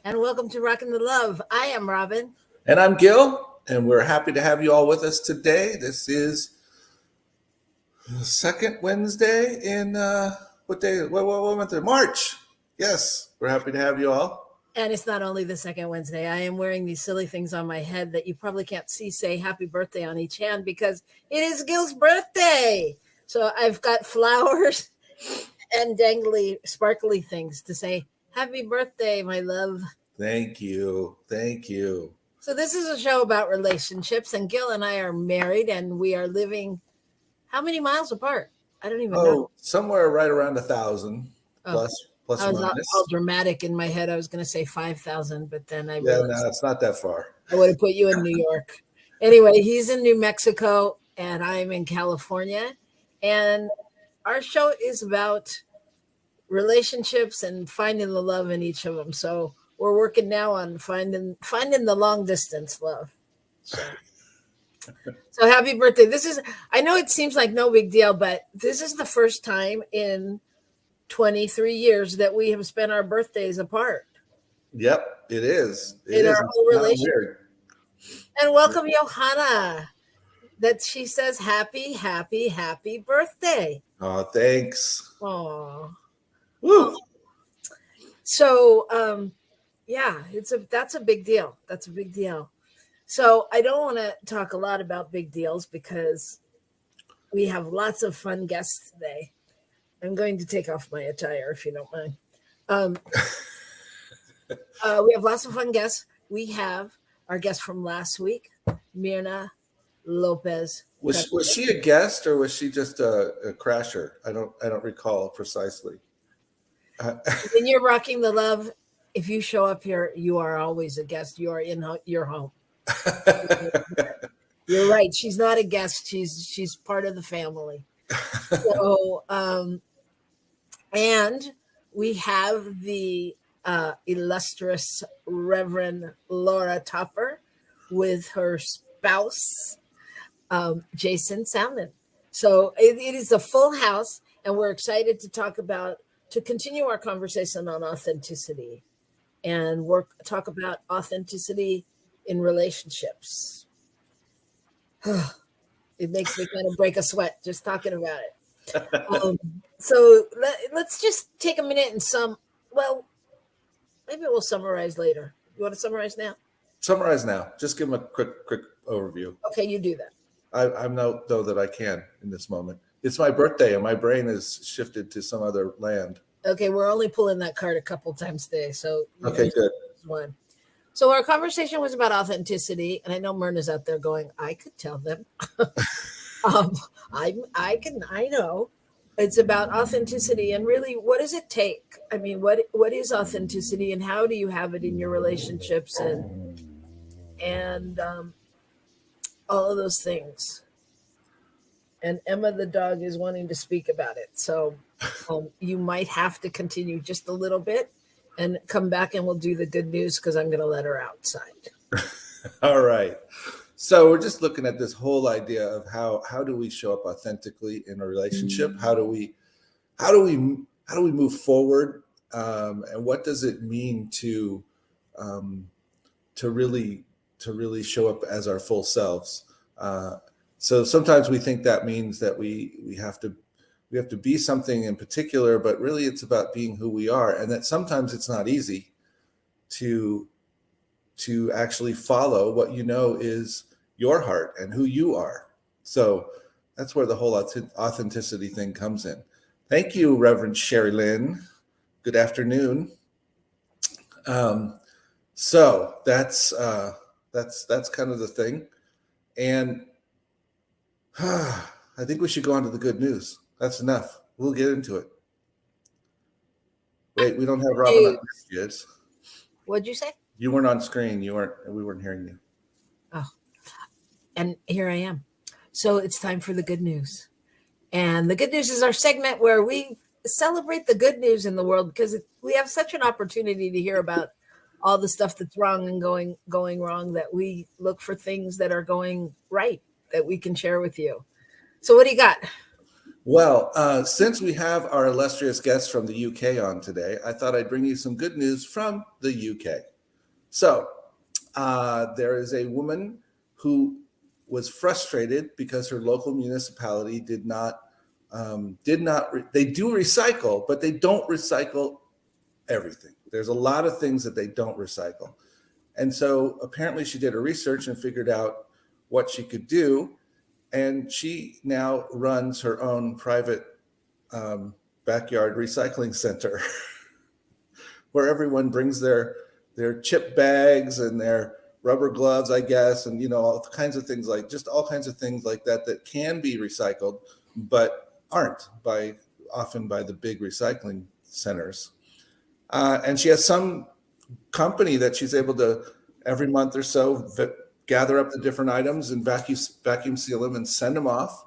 and welcome to Rockin' the Love. I am Robyn. And I'm Gil, and we're happy to have you all with us today. This is the second Wednesday in what day? What month? March. Yes, we're happy to have you all. And it's not only the second Wednesday. I am wearing these silly things on my head that you probably can't see say happy birthday on each hand because it is Gil's birthday. So I've got flowers and dangly, sparkly things to say happy birthday, my love. Thank you. Thank you. So this is a show about relationships, and Gil and I are married, and we are living how many miles apart? I don't even know. Somewhere right around 1,000 plus I or was minus. all dramatic in my head. I was going to say 5,000, but then I Yeah, realized no, it's not that far. I would have put you in New York. Anyway, he's in New Mexico, and I'm in California, and our show is about relationships and finding the love in each of them. So we're working now on finding the long distance love. So happy birthday. I know it seems like no big deal, but this is the first time in 23 years that we have spent our birthdays apart. Yep, it is. In our whole relationship. And welcome Johanna. That she says happy birthday. Oh, thanks. Oh. Woo. So yeah, that's a big deal. That's a big deal. So I don't want to talk a lot about big deals because we have lots of fun guests today. I'm going to take off my attire if you don't mind. We have lots of fun guests. We have our guest from last week, Mirna Lopez. Was she a guest or was she just a crasher? I don't recall precisely. When you're rocking the love, if you show up here, you are always a guest. You are in your home. You're right. She's not a guest. She's part of the family. So, and we have the illustrious Reverend Laura Topper with her spouse, Jason Salmon. So it is a full house, and we're excited to continue our conversation on authenticity and talk about authenticity in relationships. It makes me kind of break a sweat just talking about it. So let's just take a minute and maybe we'll summarize later. You want to summarize now? Summarize now. Just give them a quick overview. Okay, you do that. I know, though, that I can in this moment. It's my birthday, and my brain is shifted to some other land. Okay, we're only pulling that card a couple times today. So okay, good. One. So our conversation was about authenticity, and I know Mirna's out there going, I could tell them. I know. It's about authenticity, and really, what does it take? I mean, what is authenticity, and how do you have it in your relationships, and all of those things. And Emma the dog is wanting to speak about it, so you might have to continue just a little bit and come back, and we'll do the good news because I'm going to let her outside. All right. So we're just looking at this whole idea of how do we show up authentically in a relationship? How do we move forward? And what does it mean to really show up as our full selves? So sometimes we think that means that we have to be something in particular, but really it's about being who we are, and that sometimes it's not easy to actually follow what you know is your heart and who you are. So that's where the whole authenticity thing comes in. Thank you, Reverend Sherry Lynn. Good afternoon. So that's kind of the thing. And I think we should go on to the good news. That's enough. We'll get into it. Wait, we don't have Robyn on yet. What'd you say? You weren't on screen. We weren't hearing you. Oh, and here I am. So it's time for the good news. And the good news is our segment where we celebrate the good news in the world because we have such an opportunity to hear about all the stuff that's wrong and going wrong that we look for things that are going right that we can share with you. So what do you got? Well, since we have our illustrious guest from the UK on today, I thought I'd bring you some good news from the UK. So there is a woman who was frustrated because her local municipality did not they do recycle, but they don't recycle everything. There's a lot of things that they don't recycle. And so apparently she did her research and figured out what she could do. And she now runs her own private backyard recycling center where everyone brings their chip bags and their rubber gloves, I guess, and all kinds of things, like just all kinds of things like that that can be recycled, but aren't often by the big recycling centers. And she has some company that she's able to every month or so gather up the different items and vacuum seal them and send them off.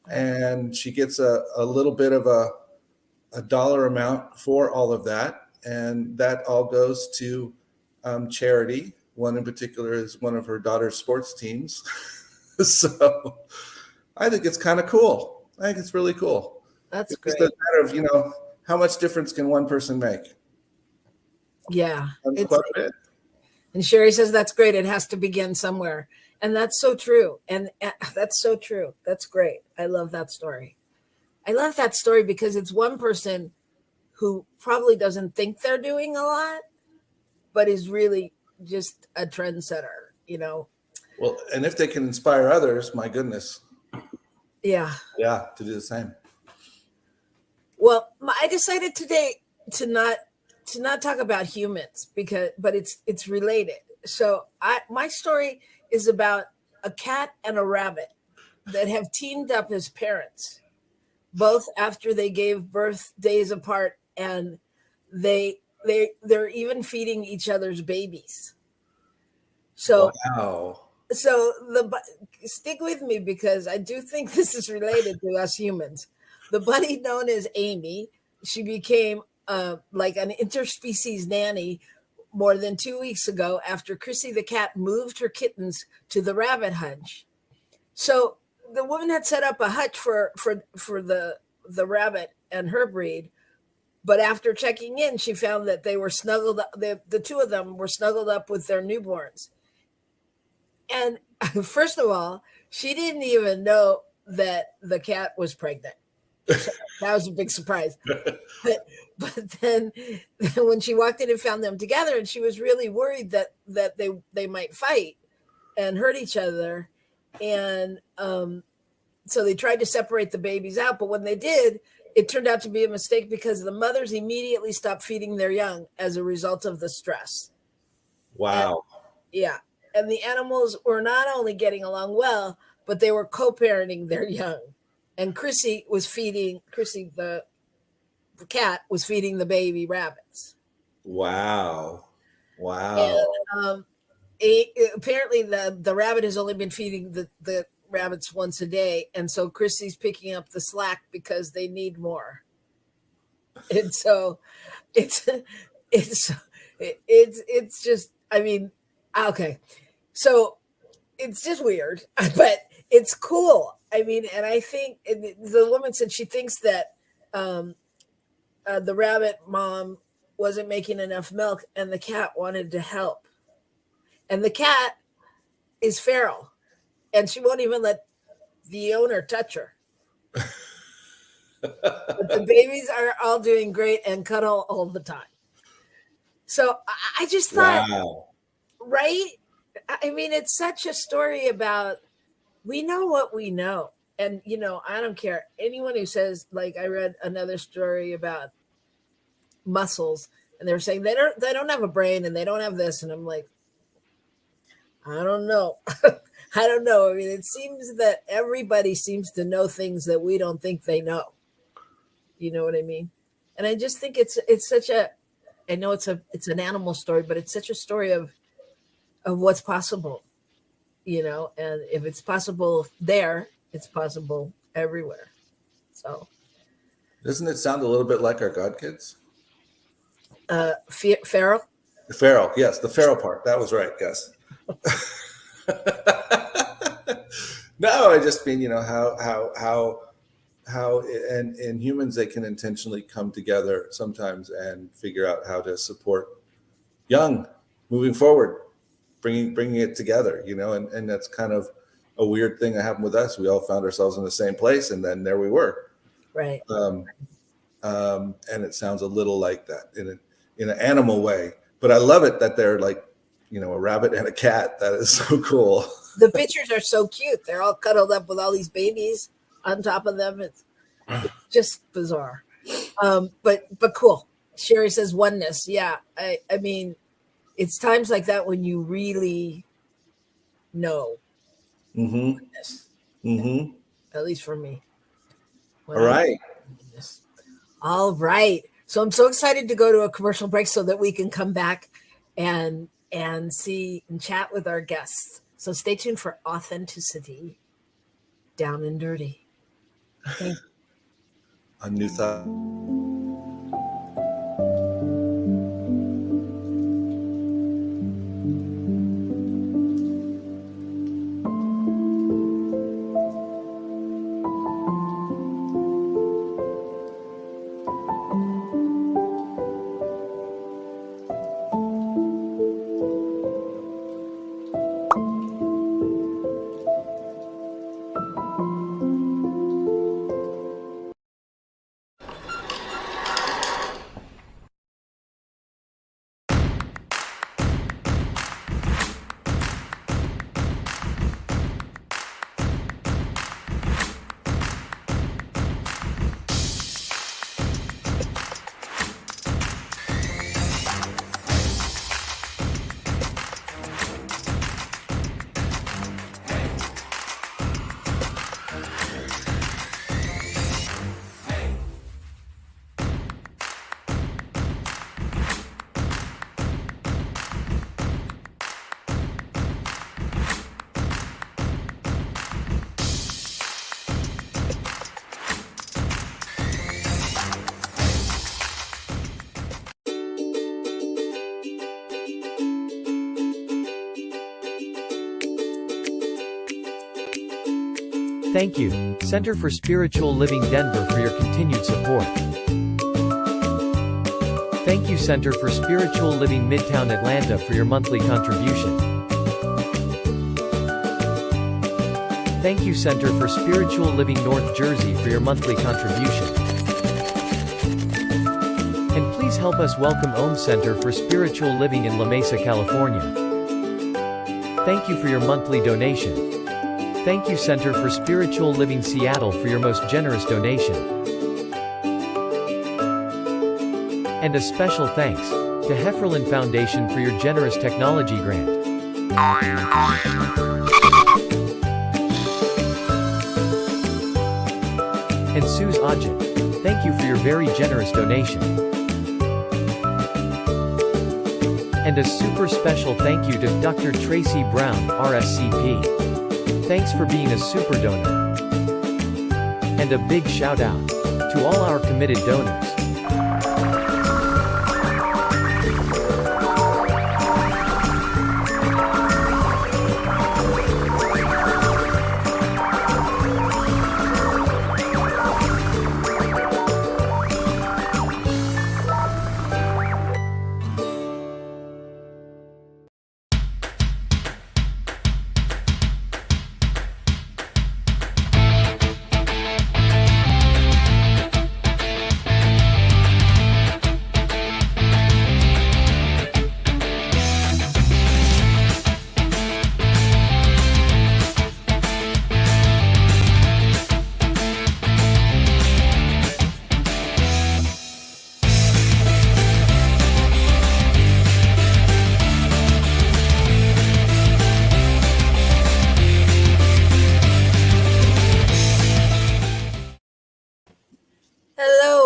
And she gets a little bit of a dollar amount for all of that. And that all goes to charity. One in particular is one of her daughter's sports teams. So I think it's kind of cool. I think it's really cool. That's it's great. just a matter of, how much difference can one person make? Yeah. Quite a bit. And Sherry says, that's great. It has to begin somewhere. And that's so true. And that's so true. That's great. I love that story. I love that story because it's one person who probably doesn't think they're doing a lot, but is really just a trendsetter, Well, and if they can inspire others, my goodness. Yeah. Yeah, to do the same. Well, I decided today to not talk about humans but it's related. So my story is about a cat and a rabbit that have teamed up as parents, both after they gave birth days apart, and they're even feeding each other's babies. So wow. So stick with me because I do think this is related to us humans. The bunny known as Amy, she became like an interspecies nanny more than 2 weeks ago after Chrissy the cat moved her kittens to the rabbit hutch. So the woman had set up a hutch for the rabbit and her breed, but after checking in, she found that they were snuggled up. The two of them were snuggled up with their newborns. And first of all, she didn't even know that the cat was pregnant. So that was a big surprise. But then when she walked in and found them together, and she was really worried that they might fight and hurt each other. And so they tried to separate the babies out. But when they did, it turned out to be a mistake because the mothers immediately stopped feeding their young as a result of the stress. Wow. Yeah. And the animals were not only getting along well, but they were co-parenting their young. And Chrissy, the cat, was feeding the baby rabbits. Wow. And apparently the rabbit has only been feeding the rabbits once a day. And so Chrissy's picking up the slack because they need more. And so it's just, I mean, okay. So it's just weird, but it's cool. I mean, and I think the woman said she thinks that the rabbit mom wasn't making enough milk and the cat wanted to help. And the cat is feral and she won't even let the owner touch her. But the babies are all doing great and cuddle all the time. So I just thought, wow. Right? I mean, it's such a story about, we know what we know. And, I don't care. Anyone who says, like, I read another story about mussels and they were saying they don't have a brain and they don't have this. And I'm like, I don't know. I don't know. I mean, it seems that everybody seems to know things that we don't think they know. You know what I mean? And I just think it's such I know it's an animal story, but it's such a story of what's possible, and if it's possible there, it's possible everywhere. So doesn't it sound a little bit like our God kids? Feral? The feral, yes, the feral part. That was right, yes. No, I just mean, how in humans they can intentionally come together sometimes and figure out how to support young moving forward, bringing it together, you know, and that's kind of a weird thing that happened with us. We all found ourselves in the same place, and then there we were. Right. And it sounds a little like that in an animal way, but I love it that they're like, you know, a rabbit and a cat. That is so cool. The pictures are so cute. They're all cuddled up with all these babies on top of them. It's just bizarre. But cool. Sherry says oneness. Yeah. I mean, it's times like that when you really know oneness. Mm-hmm. At least for me. All right. All right. So I'm so excited to go to a commercial break so that we can come back and see and chat with our guests. So stay tuned for Authenticity Down and Dirty. Okay. A new thought. Thank you, Center for Spiritual Living Denver, for your continued support. Thank you, Center for Spiritual Living Midtown Atlanta, for your monthly contribution. Thank you, Center for Spiritual Living North Jersey, for your monthly contribution. And please help us welcome Om Center for Spiritual Living in La Mesa, California. Thank you for your monthly donation. Thank you, Center for Spiritual Living Seattle, for your most generous donation. And a special thanks to Hefferlin Foundation for your generous technology grant. And Suze Ajit, thank you for your very generous donation. And a super special thank you to Dr. Tracy Brown, RSCP. Thanks for being a super donor. And a big shout out to all our committed donors.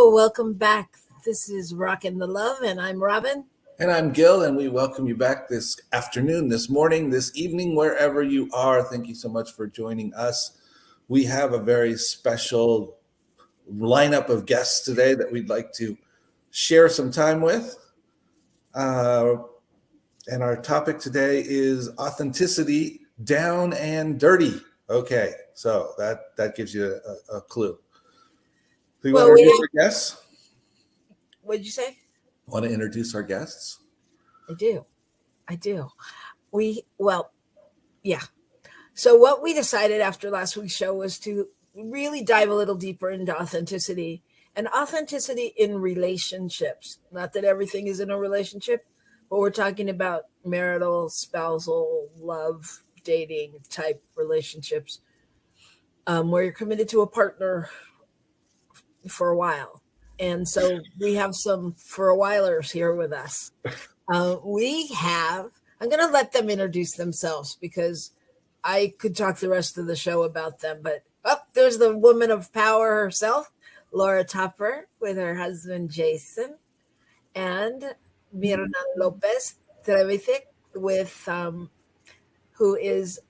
Welcome back. This is Rockin' the Love, and I'm Robyn. And I'm Gil, and we welcome you back this afternoon, this morning, this evening, wherever you are. Thank you so much for joining us. We have a very special lineup of guests today that we'd like to share some time with. And our topic today is authenticity, down and dirty. Okay, so that gives you a clue. Do you want to introduce our guests? What'd you say? Want to introduce our guests? I do. I do. Well, yeah. So what we decided after last week's show was to really dive a little deeper into authenticity and authenticity in relationships. Not that everything is in a relationship, but we're talking about marital, spousal, love, dating type relationships, where you're committed to a partner for a while. And so we have some for a whilers here with us. I'm going to let them introduce themselves because I could talk the rest of the show about them. But there's the woman of power herself, Laura Topper, with her husband, Jason, and Mirna Lopez Trevithick with, who is,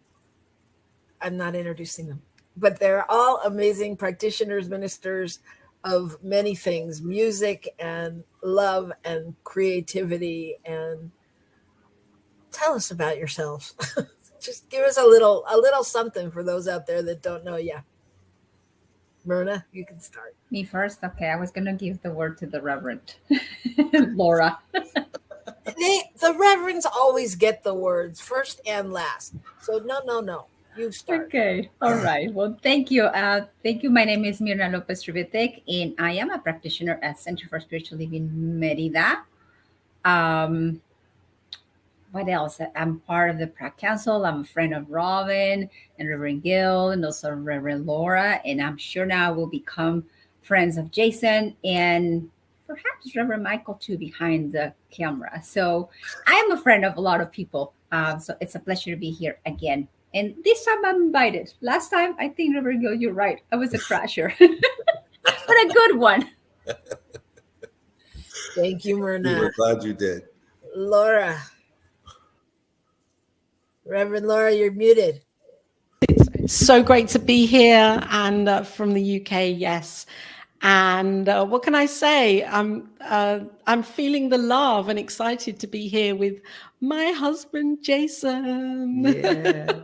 I'm not introducing them, but they're all amazing practitioners, ministers of many things, music and love and creativity. And tell us about yourselves. Just give us a little something for those out there that don't know you. Mirna, you can start. Me first? Okay, I was going to give the word to the Reverend Laura. The reverends always get the words first and last. So no. You start. Okay. All right. Well, thank you. Thank you. My name is Mirna Lopez Trevithick, and I am a practitioner at Center for Spiritual Living Merida. What else? I'm part of the Prac Council. I'm a friend of Robyn and Reverend Gil and also Reverend Laura. And I'm sure now we'll become friends of Jason and perhaps Reverend Michael too behind the camera. So I am a friend of a lot of people. So it's a pleasure to be here again. And this time I'm invited. Last time, I think, Reverend Gil, you're right. I was a crasher, but a good one. Thank you, Mirna. We're glad you did. Laura. Reverend Laura, you're muted. It's so great to be here and from the UK, yes. And what can I say? I'm feeling the love and excited to be here with my husband, Jason. Yeah.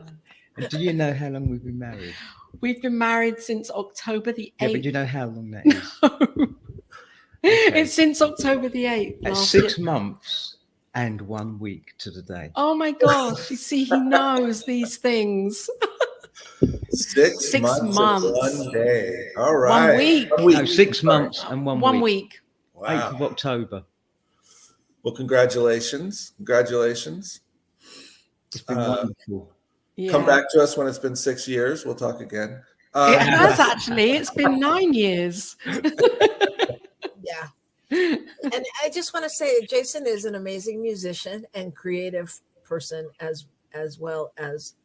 And do you know how long we've been married? We've been married since October the 8th. Yeah, but do you know how long that is? No. Okay. It's since October the 8th. That's 6 months and 1 week to the day. Oh my gosh. You see, he knows these things. 6 months and 1 day. All right. 1 week. No, 6 months and 1 week. 1 week. Wow. 8th of October. Well, congratulations. Congratulations. It's been wonderful. Yeah. Come back to us when it's been 6 years. We'll talk again. It has actually. It's been 9 years. Yeah. And I just want to say that Jason is an amazing musician and creative person as well as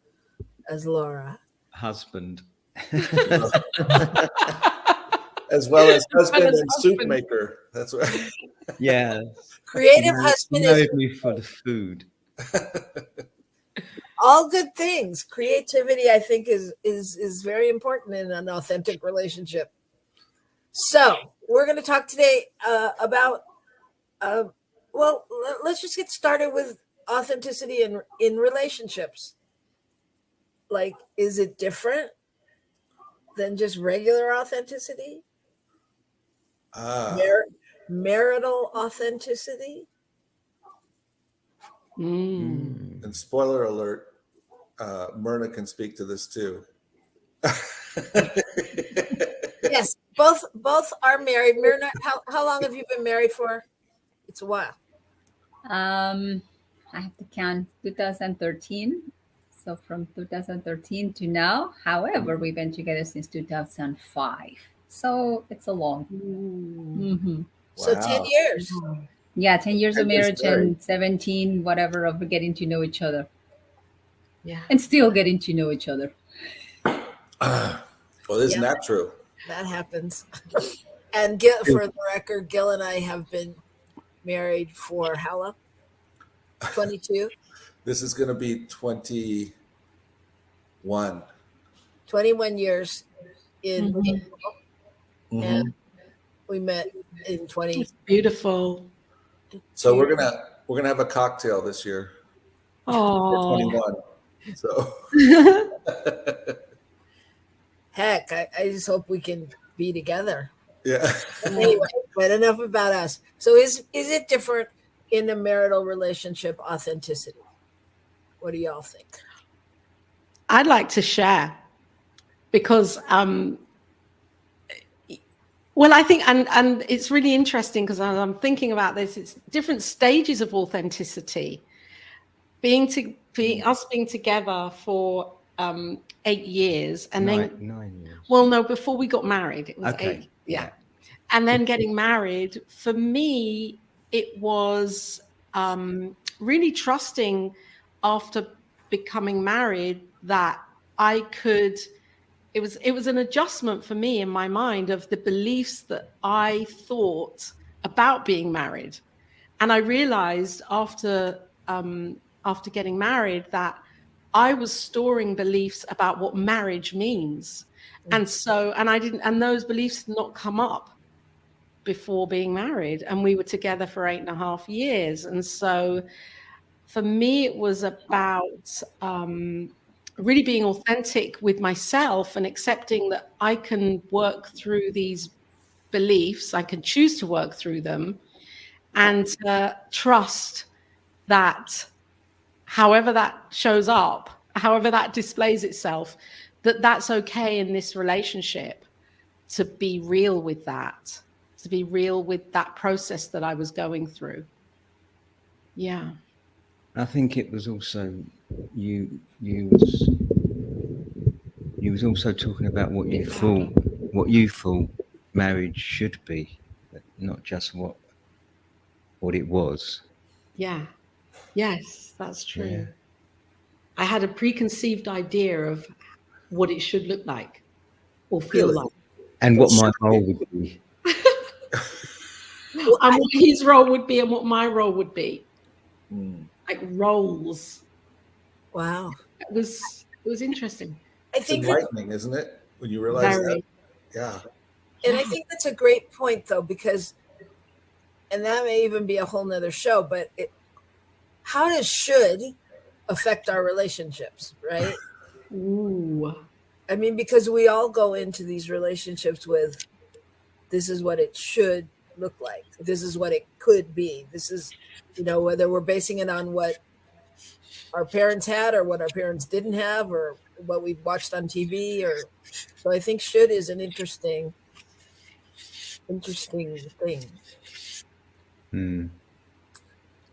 Laura. Husband. As well as husband and soup maker. That's right. Yeah. Creative husband is Married me for the food. all good things. Creativity, I think, is very important in an authentic relationship. So we're going to talk today about, let's just get started with authenticity in relationships. Like, is it different than just regular authenticity? Marital authenticity? And spoiler alert, Mirna can speak to this too. Yes, both are married. Mirna, how long have you been married for? It's a while. I have to count 2013. So from 2013 to now. However, we've been together since 2005. So it's a long. Mm-hmm. So 10 years. Yeah, 10 years of marriage and 17, whatever, of getting to know each other. Yeah. And still getting to know each other. Well, isn't that true? That happens. And Gil, for the record, Gil and I have been married for how long? 22? This is going to be 21. 21 years in April. Mm-hmm. And we met in 20. It's beautiful. So we're gonna have a cocktail this year. Oh, 21. So heck, I just hope we can be together. yeah. Anyway, but enough about us. So is it different in a marital relationship authenticity? What do y'all think? I'd like to share because well, I think, and it's really interesting because as I'm thinking about this, it's different stages of authenticity. Us being together for 8 years, and then 9 years. well, no, before we got married, it was Okay. 8. Yeah. And then getting married, for me, it was really trusting after becoming married that I could. It was an adjustment for me in my mind of the beliefs that I thought about being married, and I realized after getting married that I was storing beliefs about what marriage means, and those beliefs did not come up before being married, and we were together for 8.5 years. And so for me it was about really being authentic with myself and accepting that I can work through these beliefs, I can choose to work through them, and trust that however that shows up, however that displays itself, that's okay in this relationship, to be real with that, to be real with that process that I was going through. Yeah. I think it was also you was also talking about what you thought marriage should be, not just what it was. Yeah. Yes, that's true. Yeah. I had a preconceived idea of what it should look like or feel Really? like. And what my role would be. And what his role would be and what my role would be. Like roles. Wow. It was interesting. I It's think that, enlightening, isn't it? When you realize that. Yeah. and I think that's a great point though, because, and that may even be a whole nother show, but how does should affect our relationships, right? Ooh. I mean, because we all go into these relationships with, this is what it should look like. This is what it could be. This is, whether we're basing it on what our parents had or what our parents didn't have or what we've watched on TV, so I think should is an interesting thing.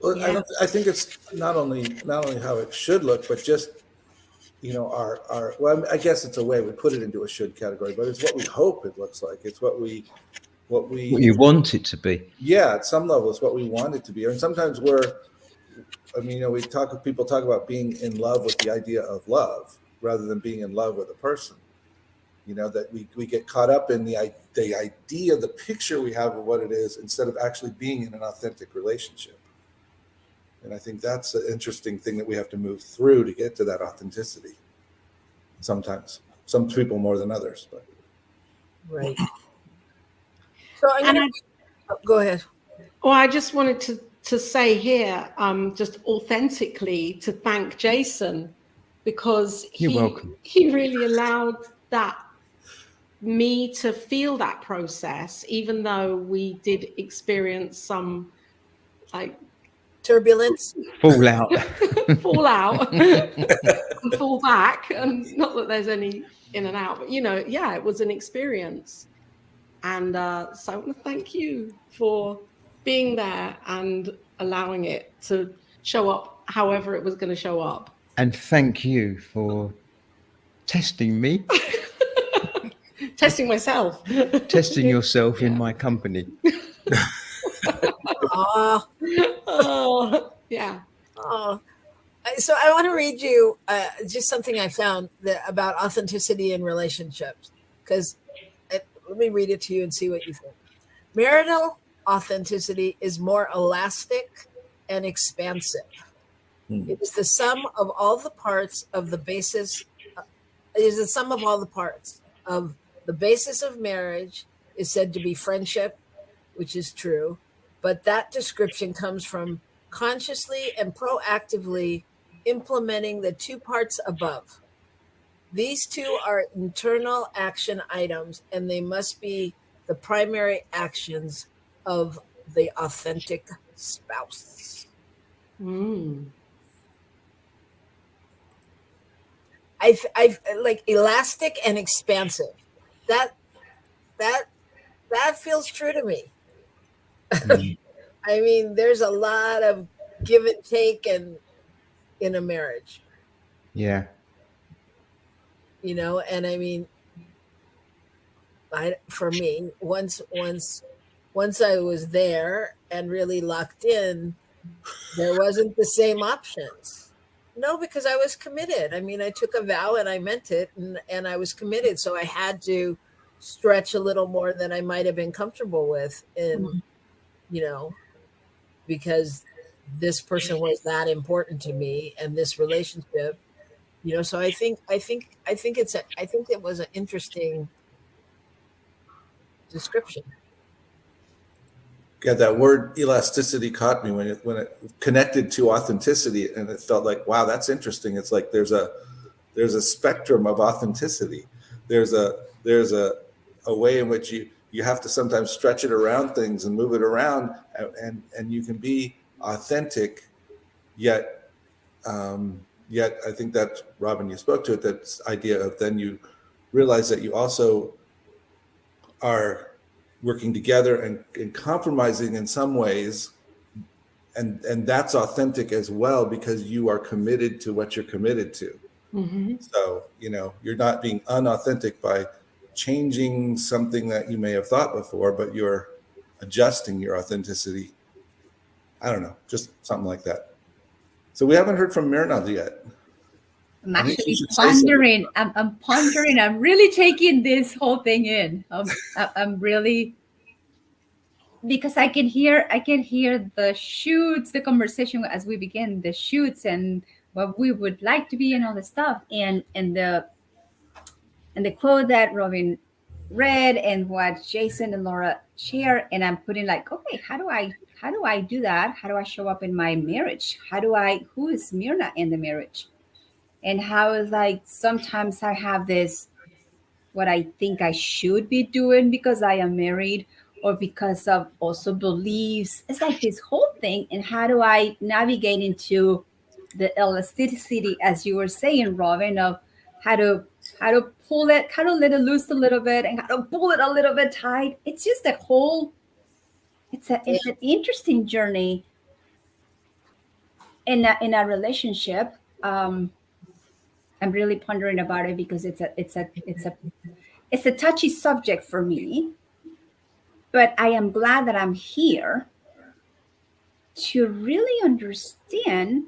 Well, Yeah. I think it's not only how it should look, but just our well, I guess it's a way we put it into a should category, but it's what we hope it looks like. It's what you want it to be. Yeah, at some level, it's what we want it to be. And sometimes people talk about being in love with the idea of love rather than being in love with a person. That we get caught up in the idea, the picture we have of what it is, instead of actually being in an authentic relationship. And I think that's an interesting thing that we have to move through to get to that authenticity. Sometimes, some people more than others, but Right. So I'm going to go ahead. Well, I just wanted to say here, just authentically, to thank Jason, because You're welcome. He really allowed me to feel that process, even though we did experience some Turbulence, Fallout, and fall back, and not that there's any in and out, but it was an experience. And so I want to thank you for being there and allowing it to show up however it was going to show up. and thank you for testing me, Testing myself. testing yourself in my company. Oh, yeah. Oh, so I want to read you just something I found about authenticity in relationships, because let me read it to you and see what you think. Marital authenticity is more elastic and expansive. It is the sum of all the parts of the basis. It is the sum of all the parts of the basis of marriage is said to be friendship, which is true, but that description comes from consciously and proactively implementing the two parts above. These two are internal action items, and they must be the primary actions of the authentic spouse. Mm. I like elastic and expansive. That that that feels true to me. Mm. I mean, there's a lot of give and take and in a marriage, Yeah. and I mean, for me, once I was there and really locked in, there wasn't the same options. No, because I was committed. I mean, I took a vow and I meant it, and I was committed. So I had to stretch a little more than I might have been comfortable with, you know, because this person was that important to me and this relationship. So I think it was an interesting description. Yeah, that word elasticity caught me when it connected to authenticity, and it felt like, wow, that's interesting. It's like there's a spectrum of authenticity. There's a way in which you have to sometimes stretch it around things and move it around, and you can be authentic, yet I think that, Robyn, you spoke to it, that idea of then you realize that you also are working together and compromising in some ways, and that's authentic as well, because you are committed to what you're committed to. Mm-hmm. So you're not being unauthentic by changing something that you may have thought before, but you're adjusting your authenticity. I don't know, just something like that. So we haven't heard from Mirna yet. I'm I think she actually should say something. pondering. I'm pondering. I'm really taking this whole thing in. I'm really, because I can hear the shoots, the conversation as we begin, the shoots and what we would like to be and all the stuff, and the quote that Robyn read and what Jason and Laura share, and I'm putting like, okay, how do I do that? How do I show up in my marriage? Who is Mirna in the marriage? And how is, like, sometimes I have this, what I think I should be doing because I am married, or because of also beliefs. It's like this whole thing. And how do I navigate into the elasticity, as you were saying, Robyn, of how to pull it, how to let it loose a little bit, and how to pull it a little bit tight. It's just a whole, it's an interesting journey in a relationship. I'm really pondering about it because it's a touchy subject for me, but I am glad that I'm here to really understand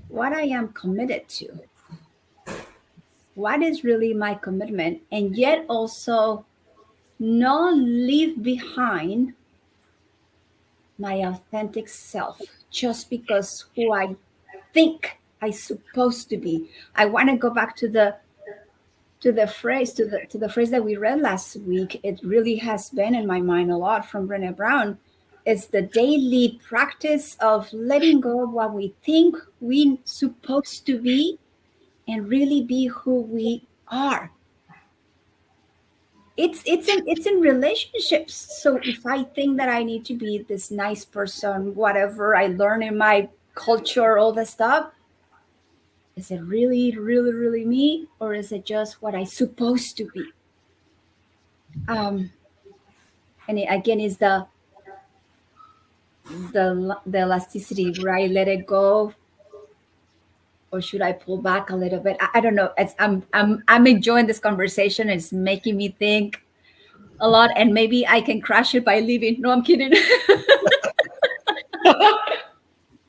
what I am committed to, what is really my commitment, and yet also not leave behind my authentic self just because who I think I'm supposed to be. I want to go back to the phrase that we read last week. It really has been in my mind a lot from Brené Brown. It's the daily practice of letting go of what we think we're supposed to be and really be who we are. It's in relationships. So if I think that I need to be this nice person, whatever I learn in my culture, all that stuff, is it really, really, really me, or is it just what I'm supposed to be? And it, again, is the elasticity where I let it go, or should I pull back a little bit? I don't know. I'm enjoying this conversation. It's making me think a lot, and maybe I can crash it by leaving. No, I'm kidding.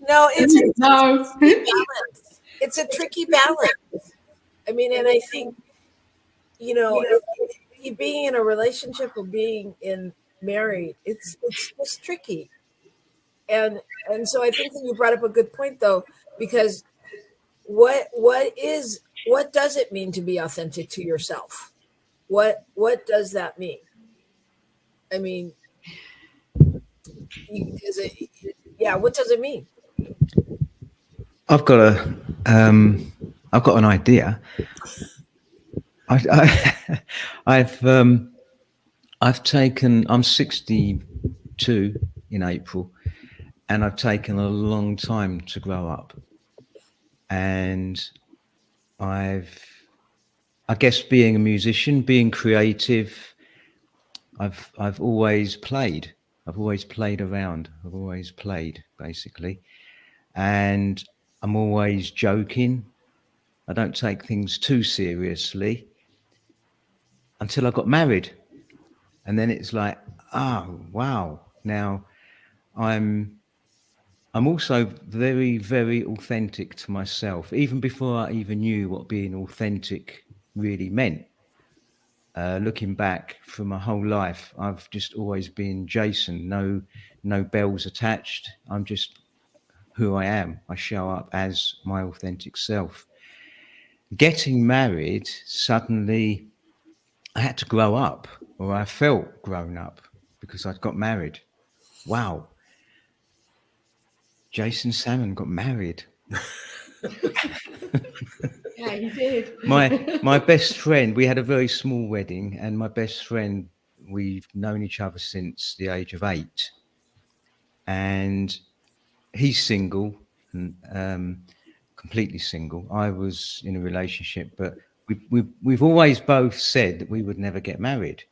No, it's a No. balance. It's a tricky balance. I mean, and I think, being in a relationship or being married, it's just tricky. And so I think that you brought up a good point, though, because what does it mean to be authentic to yourself? What does that mean? I mean, what does it mean? I've got an idea. I'm 62 in April, and I've taken a long time to grow up. And I guess being a musician, being creative, I've always played. I've always played around. I've always played, basically. And I'm always joking. I don't take things too seriously until I got married. And then it's like, oh, wow. Now I'm also very, very authentic to myself, even before I even knew what being authentic really meant. Looking back for my whole life, I've just always been Jason. No bells attached. I'm just who I am. I show up as my authentic self. Getting married, suddenly I had to grow up, or I felt grown up because I'd got married. Wow. Jason Salmon got married. Yeah, he did. My best friend, we had a very small wedding, and my best friend, we've known each other since the age of 8, and he's single and completely single. I was in a relationship, but we've always both said that we would never get married.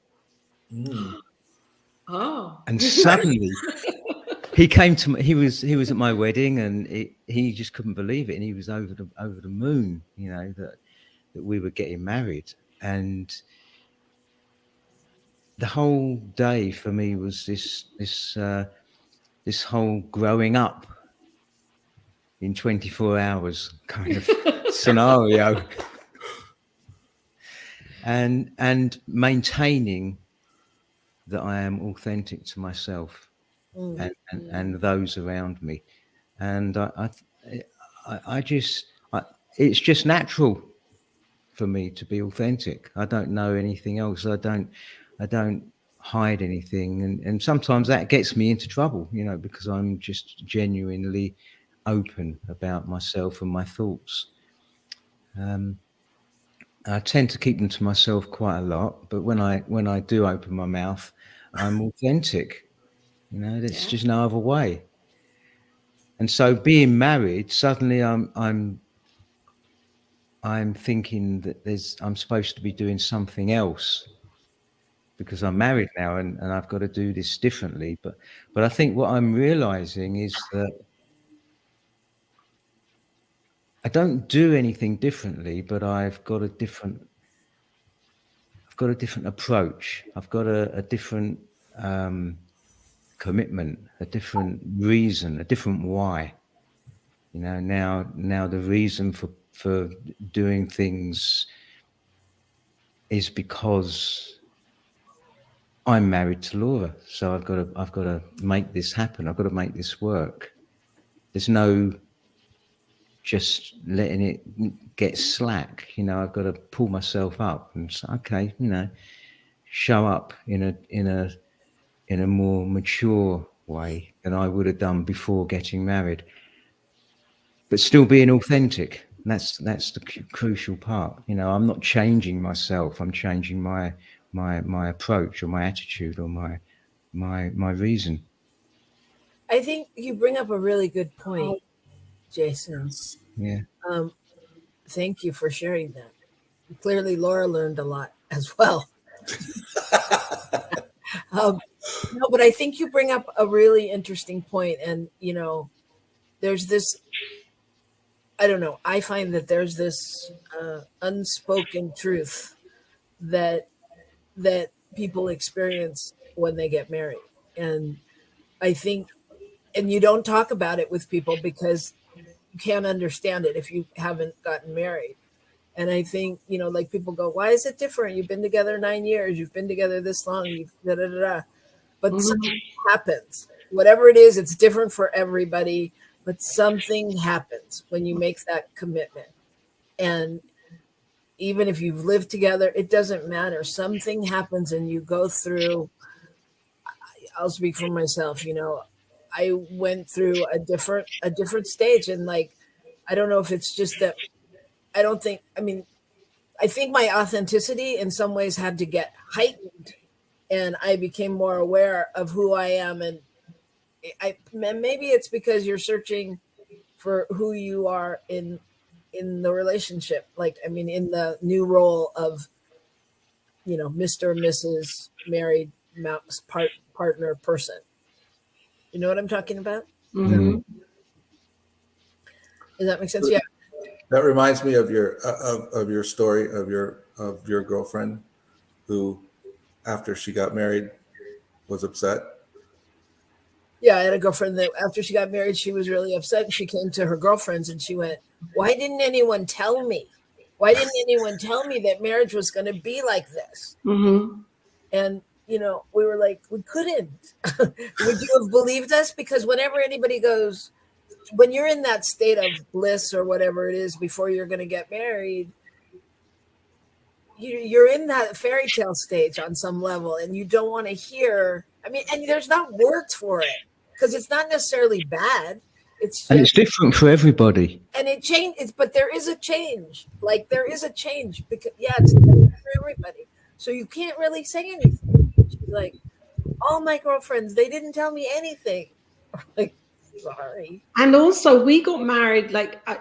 Oh. And suddenly he came to he was at my wedding, and he just couldn't believe it, and he was over the moon, you know, that we were getting married. And the whole day for me was this whole growing up in 24 hours kind of scenario, and maintaining that I am authentic to myself and those around me. And it's just natural for me to be authentic. I don't know anything else. I don't hide anything, and sometimes that gets me into trouble, you know, because I'm just genuinely open about myself and my thoughts. I tend to keep them to myself quite a lot, but when I do open my mouth, I'm authentic. You know, there's just no other way. And so, being married, suddenly I'm thinking that I'm supposed to be doing something else because I'm married now, and I've got to do this differently. But I think what I'm realizing is that I don't do anything differently, but I've got a different approach. I've got a different commitment, a different reason, a different why. You know, now the reason for doing things is because I'm married to Laura, so I've got to make this happen. I've got to make this work. There's no just letting it get slack. You know, I've got to pull myself up and say, okay, you know, show up in a more mature way than I would have done before getting married, but still being authentic. That's the crucial part. You know, I'm not changing myself. I'm changing my approach or my attitude or my reason. I think you bring up a really good point, Jason. Yeah. Thank you for sharing that. Clearly, Laura learned a lot as well. No, but I think you bring up a really interesting point, and you know, there's this. I don't know. I find that there's this unspoken truth that people experience when they get married, and I think, and you don't talk about it with people because you can't understand it if you haven't gotten married. And I think, you know, like people go, why is it different? You've been together 9 years. You've been together this long. You've da da da da. But something happens. Whatever it is, it's different for everybody. But something happens when you make that commitment. And even if you've lived together, it doesn't matter. Something happens and you go through. I'll speak for myself. You know, I went through a different stage. And like, I don't know if it's just that I think my authenticity in some ways had to get heightened, and I became more aware of who I am maybe it's because you're searching for who you are in the relationship. Like, I mean, in the new role of, Mr. and Mrs. married mouse partner person. You know what I'm talking about? Mm-hmm. Does that make sense? Yeah. That reminds me of your story of your girlfriend who, after she got married, was upset. Yeah, I had a girlfriend that after she got married, she was really upset. And she came to her girlfriends and she went, "Why didn't anyone tell me? Why didn't anyone tell me that marriage was going to be like this?" Mm-hmm. And, we were like, we couldn't. Would you have believed us? Because whenever anybody goes, when you're in that state of bliss or whatever it is before you're going to get married, you're in that fairy tale stage on some level, and you don't want to hear. I mean, and there's not words for it because it's not necessarily bad. And it's different for everybody. And it changes, but there is a change. Like there is a change because it's different for everybody. So you can't really say anything. She's like, all my girlfriends, they didn't tell me anything. Like, sorry. And also, we got married I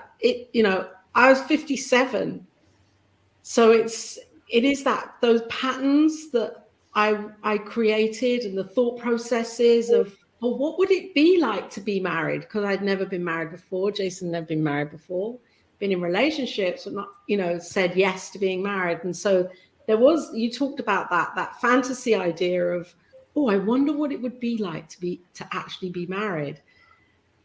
was 57, so it is that those patterns that I created and the thought processes of, well, what would it be like to be married? Because I'd never been married before. Jason never been married before. Been in relationships, but not said yes to being married. And so you talked about that fantasy idea of, oh, I wonder what it would be like to actually be married.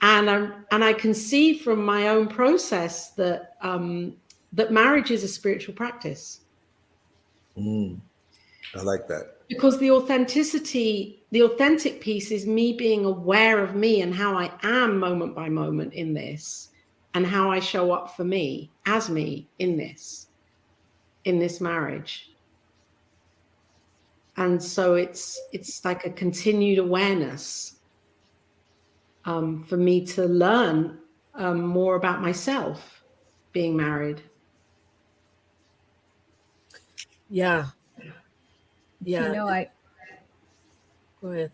And I can see from my own process that that marriage is a spiritual practice. I like that. Because the authentic piece is me being aware of me and how I am moment by moment in this, and how I show up for me as me in this marriage. And so it's like a continued awareness for me to learn more about myself being married. Yeah. Go ahead.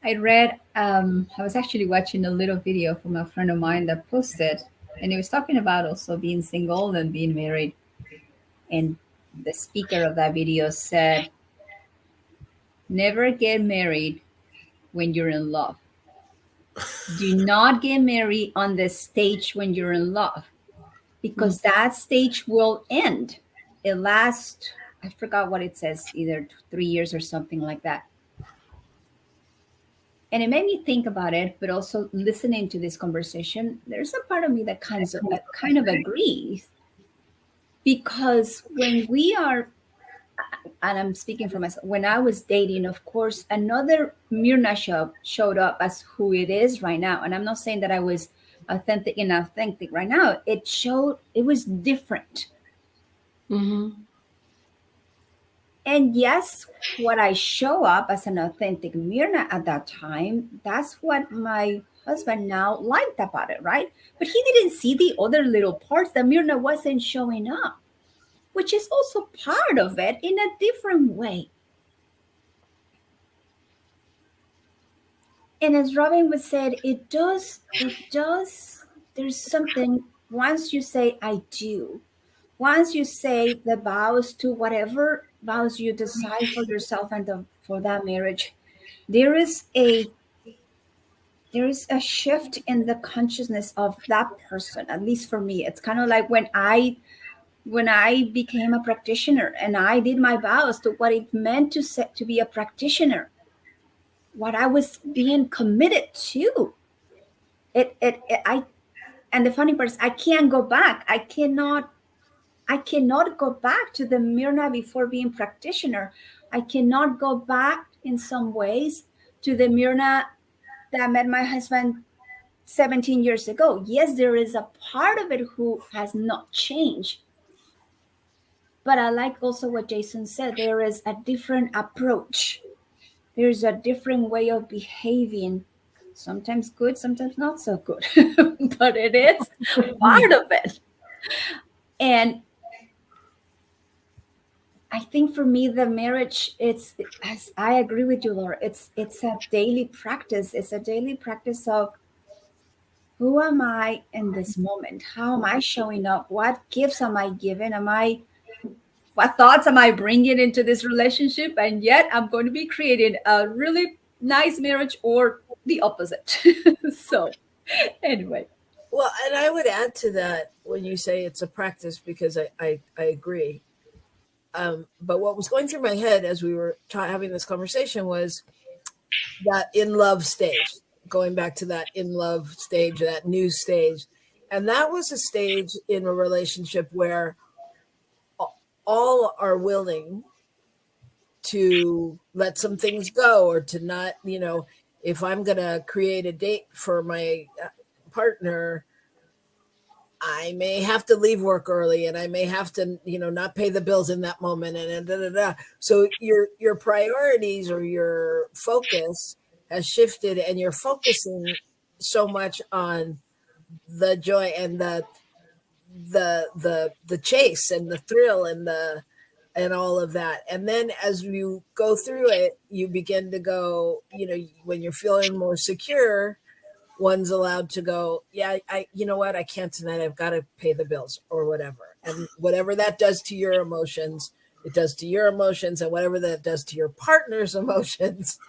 I read, I was actually watching a little video from a friend of mine that posted, and he was talking about also being single and being married. And the speaker of that video said, never get married when you're in love. Do not get married on the stage when you're in love, because that stage will end. It lasts, I forgot what it says, either 3 years or something like that. And it made me think about it, but also listening to this conversation, there's a part of me that kind of agrees. Because when we are, and I'm speaking for myself, when I was dating, of course, another Mirna showed up as who it is right now. And I'm not saying that I was authentic right now. It was different. Mm-hmm. And yes, what I show up as an authentic Mirna at that time, that's what my husband now liked about it, right? But he didn't see the other little parts that Mirna wasn't showing up, which is also part of it in a different way. And as Robyn was said, it does, there's something, once you say, I do, once you say the vows to whatever vows you decide for yourself and for that marriage, there is a shift in the consciousness of that person. At least for me, it's kind of like when I became a practitioner and I did my vows to what it meant to be a practitioner, what I was being committed to. And the funny part is I can't go back. I cannot go back to the Mirna before being practitioner. I cannot go back in some ways to the Mirna that met my husband 17 years ago. Yes, there is a part of it who has not changed. But I like also what Jason said. There is a different approach. There's a different way of behaving. Sometimes good, sometimes not so good. But it is part of it. And I think for me, the marriage, it's, as I agree with you, Laura, it's a daily practice. It's a daily practice of who am I in this moment? How am I showing up? What gifts am I giving? What thoughts am I bringing into this relationship? And yet I'm going to be creating a really nice marriage or the opposite. So anyway. Well, and I would add to that when you say it's a practice, because I agree. But what was going through my head as we were having this conversation was that in love stage, going back to that in love stage, that new stage. And that was a stage in a relationship where all are willing to let some things go, or to not, if I'm going to create a date for my partner, I may have to leave work early, and I may have to, not pay the bills in that moment, and da, da, da. So your priorities or your focus has shifted, and you're focusing so much on the joy and the chase and the thrill and all of that. And then as you go through it, you begin to go, when you're feeling more secure, one's allowed to go, yeah, you know what, I can't tonight, I've got to pay the bills or whatever. And whatever that does to your emotions, it does to your emotions, and whatever that does to your partner's emotions,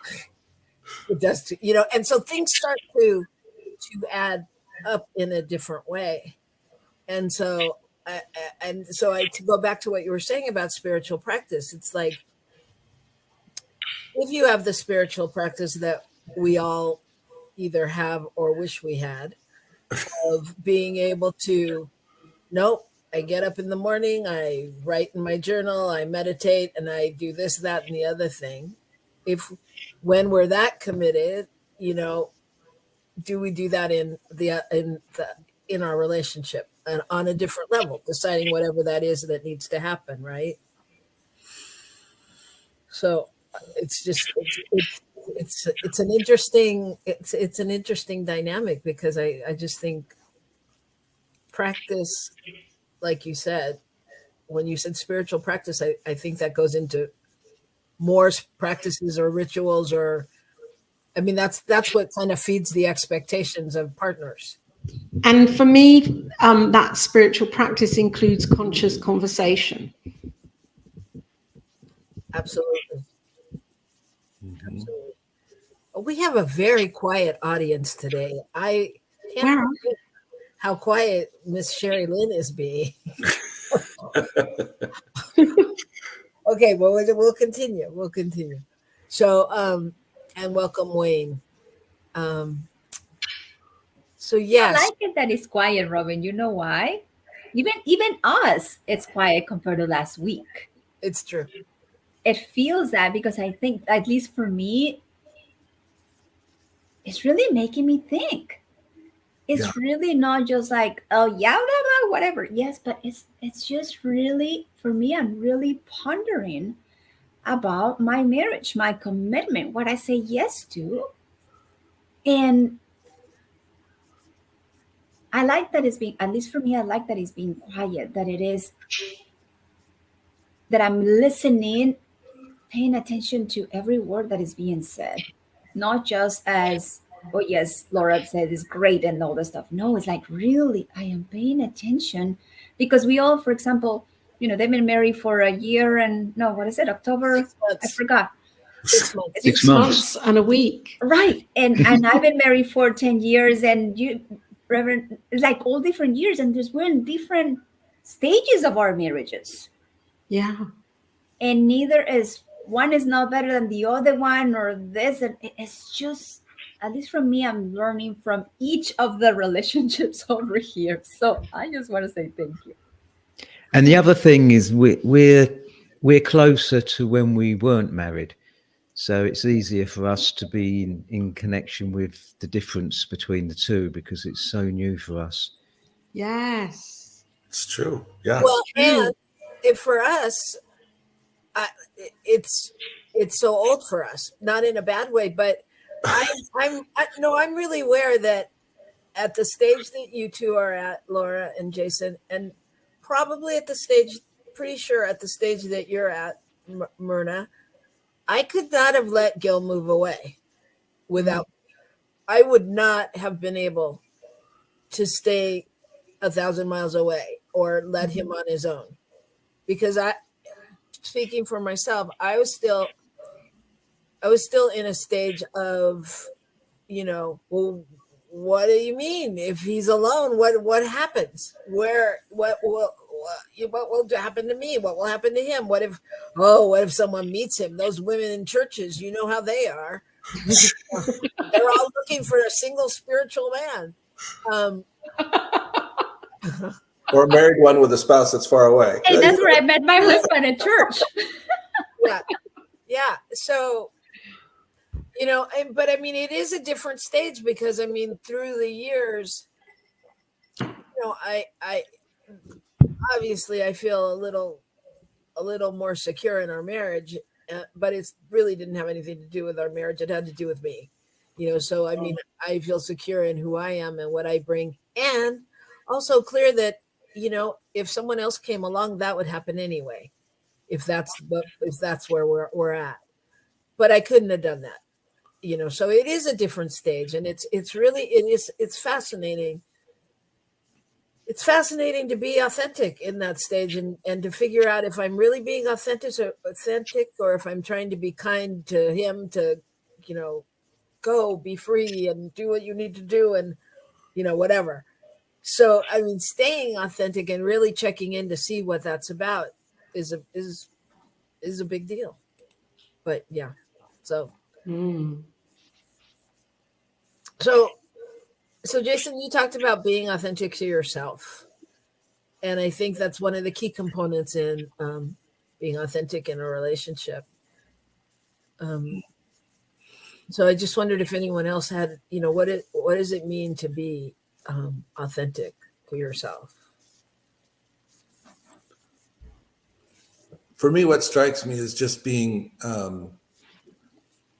it does to, and so things start to add up in a different way. And so to go back to what you were saying about spiritual practice, it's like, if you have the spiritual practice that we all either have or wish we had, of being able to, nope, I get up in the morning, I write in my journal, I meditate, and I do this, that, and the other thing. When we're that committed, do we do that in our relationship, and on a different level, deciding whatever that is that needs to happen, right? So it's just it's an interesting dynamic, because I just think practice, like you said, when you said spiritual practice, I think that goes into more practices or rituals, or that's what kind of feeds the expectations of partners. And for me, that spiritual practice includes conscious conversation. Absolutely. Absolutely. We have a very quiet audience today. I can't believe how quiet Miss Sherry Lynn is being. Okay, well, we'll continue. We'll continue. So, and welcome, Wayne. So yes, I like it that it's quiet, Robyn. You know why? Even us, it's quiet compared to last week. it's true. It feels that, because I think, at least for me, it's really making me think. It's really not just like, oh yeah, blah, blah, whatever. Yes, but it's just really, for me, I'm really pondering about my marriage, my commitment, what I say yes to. And I like that it's being, at least for me, I like that it's being quiet, that it is, that I'm listening, paying attention to every word that is being said, not just as, oh yes, Laura said it's great and all this stuff. No, it's like, really, I am paying attention, because we all, for example, they've been married for a year and, no, what is it, October? I forgot. 6 months. 6 months and a week. Right. And I've been married for 10 years, and Reverend, it's like all different years, and we're in different stages of our marriages. Yeah. And neither is, one is not better than the other one, or this. And it's just, at least for me, I'm learning from each of the relationships over here. So I just want to say thank you. And the other thing is we're closer to when we weren't married. So it's easier for us to be in connection with the difference between the two, because it's so new for us. Yes. It's true. Yeah. Well, and for us, it's so old for us, not in a bad way, but I'm really aware that at the stage that you two are at, Laura and Jason, and probably at the stage pretty sure at the stage that you're at, Myrna, I could not have let Gil move away without, I would not have been able to stay 1,000 miles away or let him on his own, because speaking for myself, I was still in a stage of, well, what do you mean if he's alone? What happens? What will happen to me? What will happen to him? What if someone meets him? Those women in churches, you know how they are. They're all looking for a single spiritual man. Or a married one with a spouse that's far away. Hey, that's where I met my husband at church. Yeah. So, but I mean, it is a different stage because, I mean, through the years, I obviously I feel a little more secure in our marriage, but it really didn't have anything to do with our marriage. It had to do with me, so I mean, I feel secure in who I am and what I bring, and also clear that, if someone else came along, that would happen anyway, if that's where we're at. But I couldn't have done that, so it is a different stage, and it's fascinating. It's fascinating to be authentic in that stage, and to figure out if I'm really being authentic, or if I'm trying to be kind to him to, go be free and do what you need to do, and, whatever. So, I mean, staying authentic and really checking in to see what that's about is a big deal. But yeah, so. So Jason, you talked about being authentic to yourself. And I think that's one of the key components in being authentic in a relationship. So I just wondered if anyone else had, what does it mean to be authentic to yourself? For me, what strikes me is just being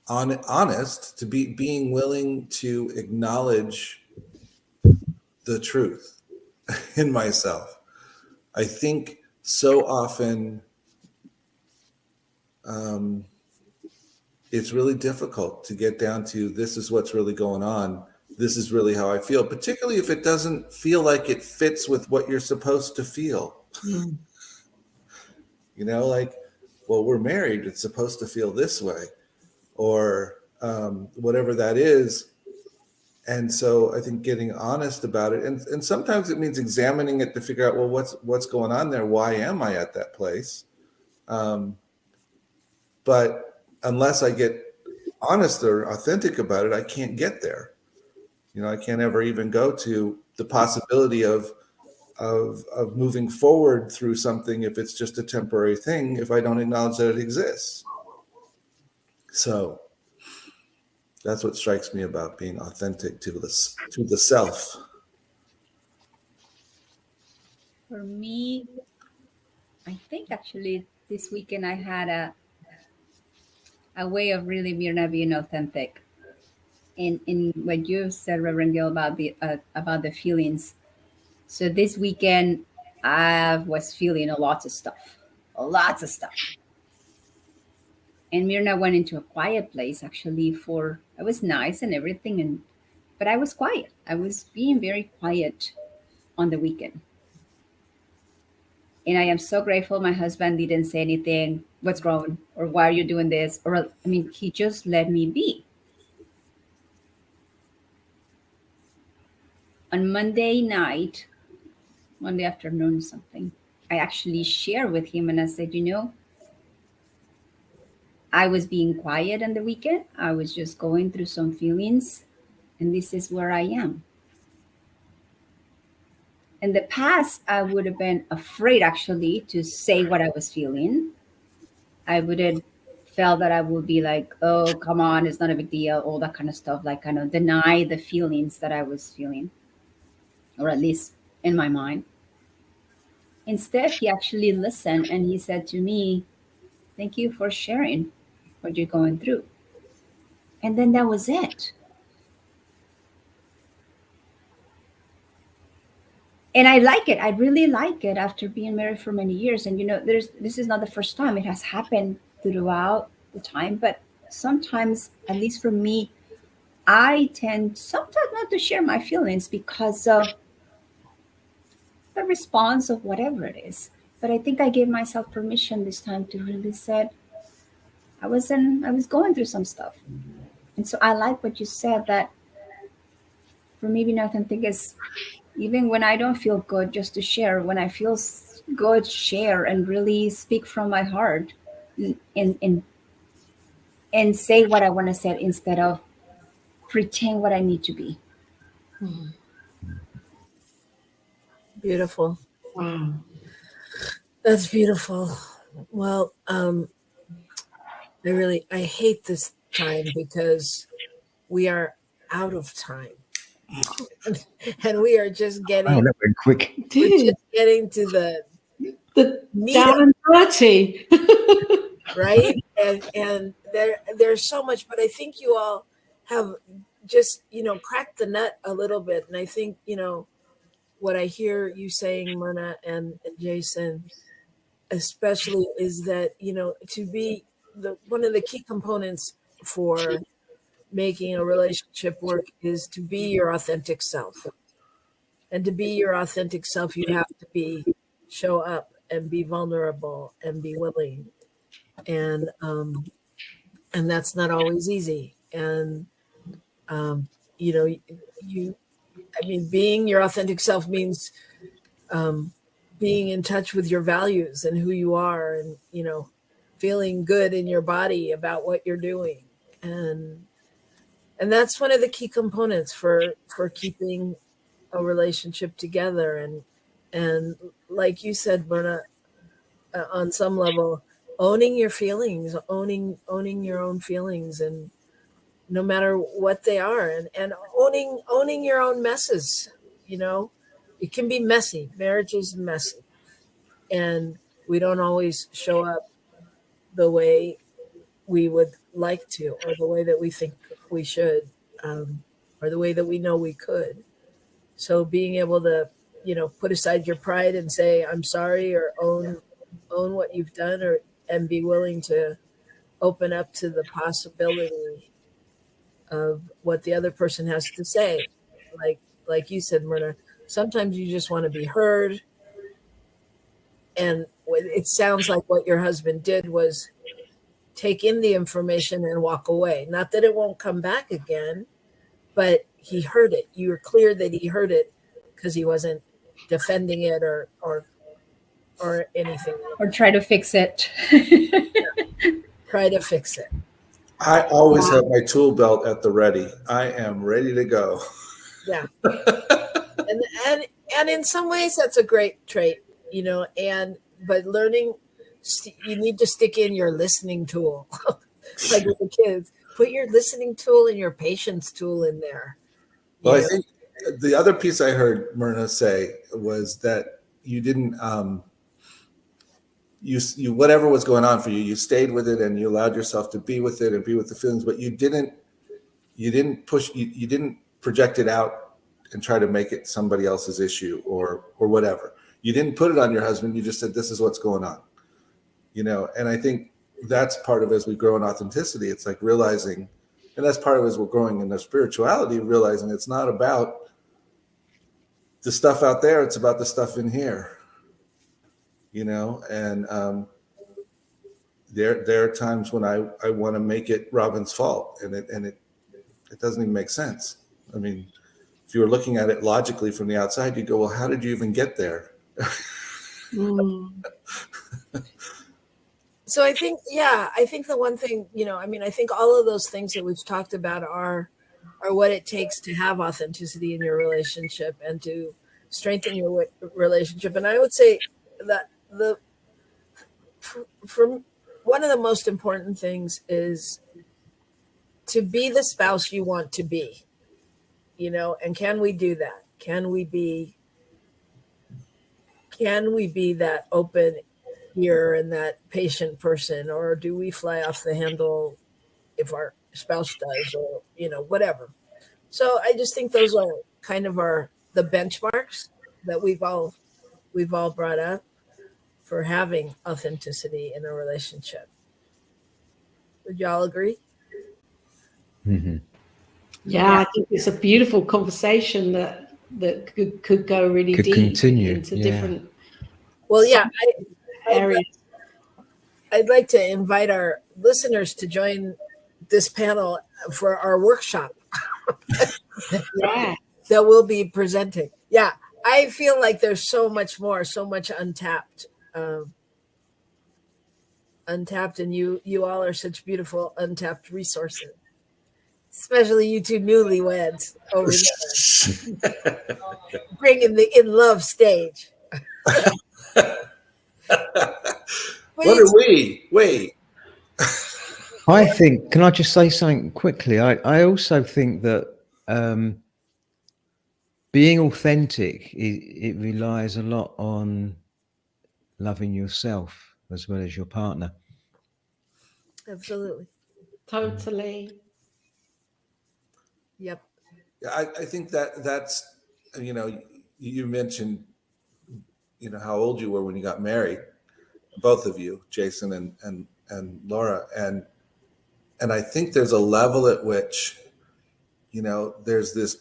honest, to being willing to acknowledge the truth in myself. I think so often it's really difficult to get down to, this is what's really going on. This is really how I feel, particularly if it doesn't feel like it fits with what you're supposed to feel. Like, well, we're married, it's supposed to feel this way, or whatever that is. And so I think getting honest about it, and sometimes it means examining it to figure out, well, what's going on there? Why am I at that place? But unless I get honest or authentic about it, I can't get there. I can't ever even go to the possibility of moving forward through something if it's just a temporary thing, if I don't acknowledge that it exists. So that's what strikes me about being authentic to the self. For me, I think actually this weekend I had a way of really, Mirna, being authentic. In what you said, Reverend Gil, about the feelings. So this weekend I was feeling a lot of stuff. And Mirna went into a quiet place actually it was nice and everything, but I was quiet. I was being very quiet on the weekend. And I am so grateful my husband didn't say anything, what's wrong, or why are you doing this? Or, I mean, he just let me be. On Monday afternoon, something, I actually shared with him and I said, I was being quiet on the weekend. I was just going through some feelings, and this is where I am. In the past, I would have been afraid actually to say what I was feeling. I would have felt that I would be like, oh, come on, it's not a big deal, all that kind of stuff, like kind of deny the feelings that I was feeling, or at least in my mind. Instead, he actually listened and he said to me, thank you for sharing what you're going through. And then that was it. and I like it. I really like it after being married for many years. And this is not the first time. It has happened throughout the time, but sometimes, at least for me, I tend sometimes not to share my feelings because of the response of whatever it is. But I think I gave myself permission this time to really say I was going through some stuff. And so I like what you said, that for me being authentic is even when I don't feel good, just to share. When I feel good, share and really speak from my heart, and and say what I want to say instead of pretend what I need to be. Beautiful. Wow. That's beautiful. Well, I hate this time because we are out of time. And we are just Oh, getting that went quick. we're Dude, just getting to the meat down of and dirty. right? And there's so much, but I think you all have just, cracked the nut a little bit. And I think, what I hear you saying, Mirna and Jason, especially, is that, to be one of the key components for making a relationship work is to be your authentic self. And to be your authentic self, you have to show up and be vulnerable and be willing. And that's not always easy. And you know, you I mean, being your authentic self means being in touch with your values and who you are, and feeling good in your body about what you're doing. And that's one of the key components for keeping a relationship together. And like you said, Berna, on some level, owning your feelings, owning your own feelings, and no matter what they are, and owning your own messes. It can be messy. Marriage is messy, and we don't always show up the way we would like to, or the way that we think we should, or the way that we know we could. So being able to, put aside your pride and say I'm sorry, or own what you've done, and be willing to open up to the possibility of what the other person has to say. Like you said, Myrna, sometimes you just want to be heard. And it sounds like what your husband did was take in the information and walk away. Not that it won't come back again, but he heard it. You were clear that he heard it, because he wasn't defending it or anything. Or try to fix it. Try to fix it. I always have my tool belt at the ready. I am ready to go. Yeah. and in some ways that's a great trait, but learning, you need to stick in your listening tool. Like with the kids, put your listening tool and your patience tool in there. Well, I think the other piece I heard Mirna say was that you didn't, you whatever was going on for you, you stayed with it and you allowed yourself to be with it and be with the feelings, but you didn't push, you didn't project it out and try to make it somebody else's issue or whatever. You didn't put it on your husband. You just said, this is what's going on, and I think that's part of, as we grow in authenticity, it's like realizing, and that's part of as we're growing in the spirituality, realizing it's not about the stuff out there. It's about the stuff in here, and there are times when I want to make it Robyn's fault, and it doesn't even make sense. I mean, if you were looking at it logically from the outside, you'd go, well, how did you even get there? So I think the one thing, I think all of those things that we've talked about are what it takes to have authenticity in your relationship and to strengthen your relationship. And I would say that for one of the most important things is to be the spouse you want to be, and can we do that? Can we be that open ear and that patient person, or do we fly off the handle if our spouse does, or whatever? So I just think those are kind of the benchmarks. that we've all brought up for having authenticity in a relationship. Would y'all agree? Mm-hmm. Yeah, I think it's a beautiful conversation that could go really Could deep continue, into yeah. different Well, yeah, areas. I'd like to invite our listeners to join this panel for our workshop Yeah. that we'll be presenting. Yeah, I feel like there's so much more, so much untapped, and you all are such beautiful untapped resources, especially you two newlyweds over there, bringing the in love stage. What are we? Wait. I think, can I just say something quickly? I also think that being authentic, it relies a lot on loving yourself as well as your partner. Absolutely. Totally. Yep. I think that's, you know, you mentioned, you know, how old you were when you got married, both of you, Jason and Laura. And I think there's a level at which, you know, there's this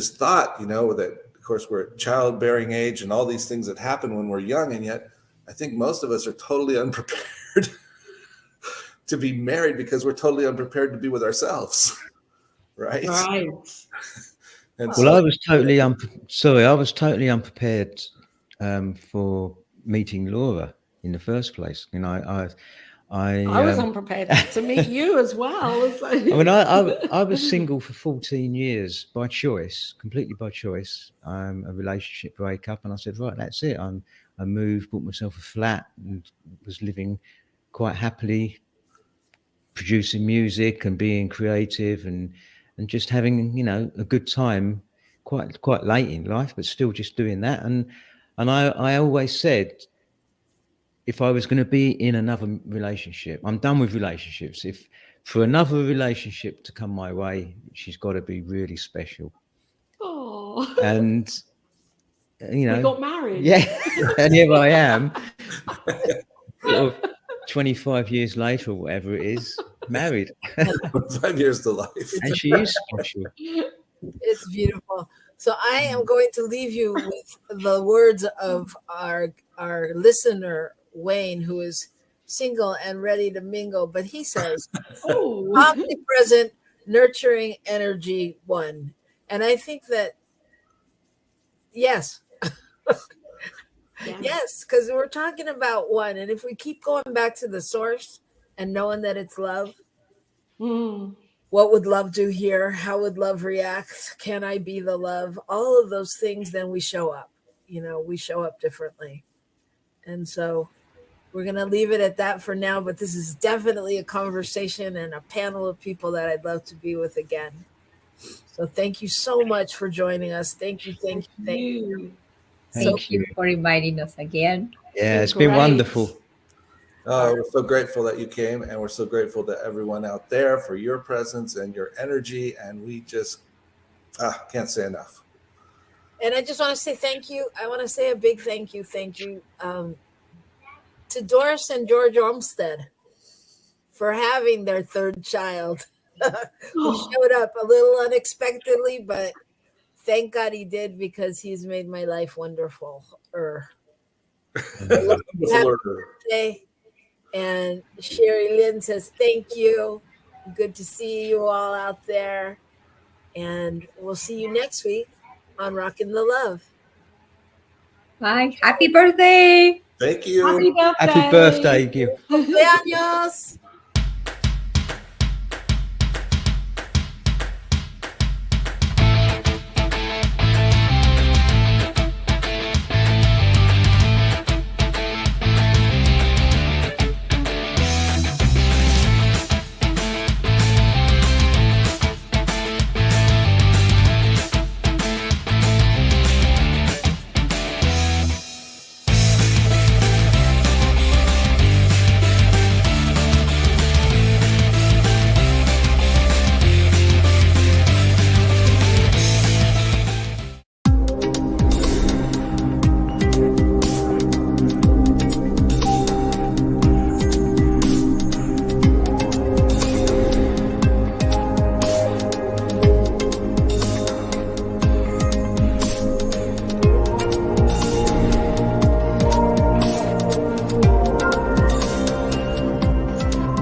thought, you know, that of course we're at childbearing age and all these things that happen when we're young. And yet I think most of us are totally unprepared to be married because we're totally unprepared to be with ourselves. Right. Right. And Well, I was totally unprepared for meeting Laura in the first place. You know, I was unprepared to meet you as well. So. I mean, I was single for 14 years by choice, completely by choice. A relationship breakup, and I said, right, that's it. I moved, bought myself a flat, and was living quite happily, producing music and being creative and just having, you know, a good time. Quite late in life, but still just doing that. And I always said, if I was going to be in another relationship, I'm done with relationships. If for another relationship to come my way, she's got to be really special. Oh. And you know, we got married. Yeah, and here I am, sort of 25 years later or whatever it is, married. 5 years to life. And she is special. It's beautiful. So I am going to leave you with the words of our listener, Wayne, who is single and ready to mingle. But he says, omnipresent, nurturing energy one. And I think that, yes. Yes, because we're talking about one. And if we keep going back to the source and knowing that it's love, what would love do here? How would love react? Can I be the love? All of those things, then we show up. You know, we show up differently. And so we're going to leave it at that for now. But this is definitely a conversation and a panel of people that I'd love to be with again. So thank you so much for joining us. Thank you. Thank you. Thank you for inviting us again. Yeah, it's been wonderful. We're so grateful that you came, and we're so grateful to everyone out there for your presence and your energy. And we just can't say enough. And I just want to say thank you. I want to say a big thank you to Doris and George Olmsted for having their third child. Who showed up a little unexpectedly, but thank God he did, because he's made my life wonderful. And Sherry Lynn says thank you. Good to see you all out there. And we'll see you next week on Rockin' the Love. Bye. Happy birthday. Thank you. Happy birthday. Happy birthday, Gil. Cumpleaños.